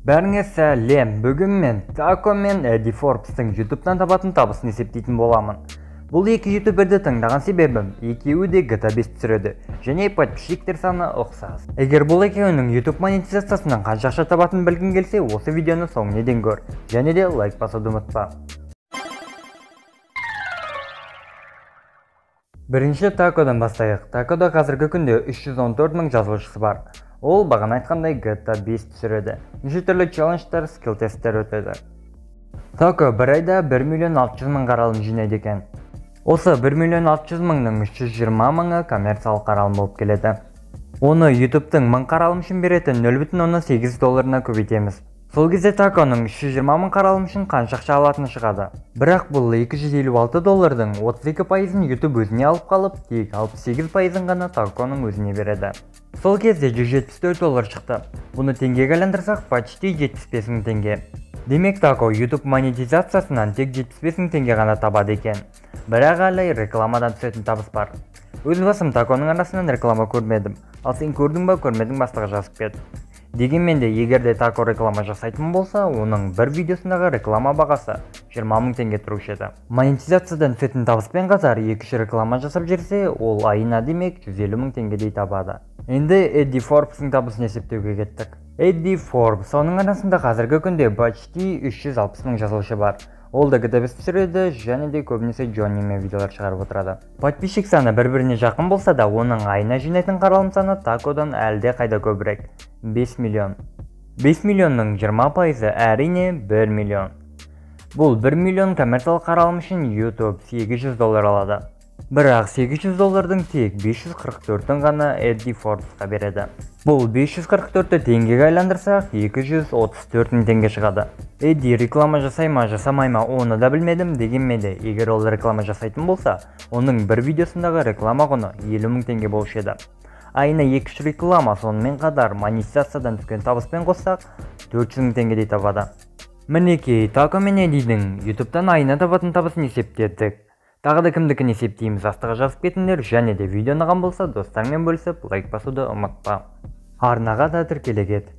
Бәріңе сәлем, бүгін мен Тако мен Эдди Форбстың YouTube'дан табатын табысын есептейтін боламын. Бұл екі ютуберді таңдаған себебім, екеуі де GTA 5 түсіреді, және подписчиктер саны ұқсас. Егер бұл екеуінің YouTube монетизациясынан қанша ақша табатын білгің келсе, осы видеоны соңына дейін көр, және де лайк басуды ұмытпа. Бірінші Такодан бастайық. Такода қазіргі күнде 314 мың жазылушысы бар. Ол бағана айтқандай GTA 5 түсіреді. Неше түрлі челленджтер, скилл тесттер өтеді. Тако бір айда 1.600.000 қаралым жинайды екен. Осы 1.600.000-ның 320 мыңы коммерциялық қаралым болып келеді. Оны YouTube-тың 1000 қаралым үшін беретін $0.8 көбейтеміз. Сол кезде Таконың 320 мың қаралым үшін қанша ақша алатыны шығады. Бірақ бұл $256-дың 32%-ын YouTube өзіне алып қалып, тек 68%-ын ғана Таконың өзіне береді. Сол кезде $174 шықты. Бұны теңгеге айландырсақ, почти 75 мың теңге. Демек Тако YouTube монетизациясынан тек 75 мың теңге ғана табады екен. Бірақ әлі рекламадан түсетін табыс бар. Өз басым Таконың арасынан реклама көрмедім. Ал сен көрдің ба, көрмедің бастығы жазып кет. Дегенмен де, егерде Тако реклама жасайтын болса, оның бір видеосындағы реклама бағасы 20 мың теңге тұрушы еді. Монетизациядан түсетін табыспен қатар 2-3 реклама жасап жүрсе, ол айына демек 150 мың теңгедей табады. Енді Эдди Форбстың табысын есептеуге кеттік. Эдди Форбс, оның арасында қазіргі күнде почти 360 мың жазылушы бар. Ол да GTA 5 түсіреді, және де көбінесе Джоннимен видеолар шығарып отырады. Подписчик саны бір-біріне жақын болса да, оның айына жинайтын қаралым саны Такодан әлде қайда көбірек. 5 миллион. 5 миллионның 20%-ы әрине 1 миллион. Бұл 1 миллион коммерциялық қаралым үшін YouTube $800 алады. Бірақ $800-дың тек 544-ін ғана Эдди Форбсқа береді. Бұл 544-ті теңгеге айландырсақ, 234 теңге шығады. Эдди реклама жасай ма, жасамай ма, оны да білмедім, дегенмен де, егер ол реклама жасайтын болса, оның бір видеосындағы реклама құны 50 мың теңге болушы еді. Айына 2-3 реклама, сонымен қатар монетизациядан түскен табыспен қоссақ, 400 мың теңгедей табады. Мінекей, Тако мен Эддидің YouTube'дан айына табатын табысын есептедік. Тағы да кімдікін есептейміз, астыға жазып кетіңдер, және де видео ұнаған болса, достарыңмен бөлісіп, лайк басуды ұмытпа. Арнаға да тіркеле кет.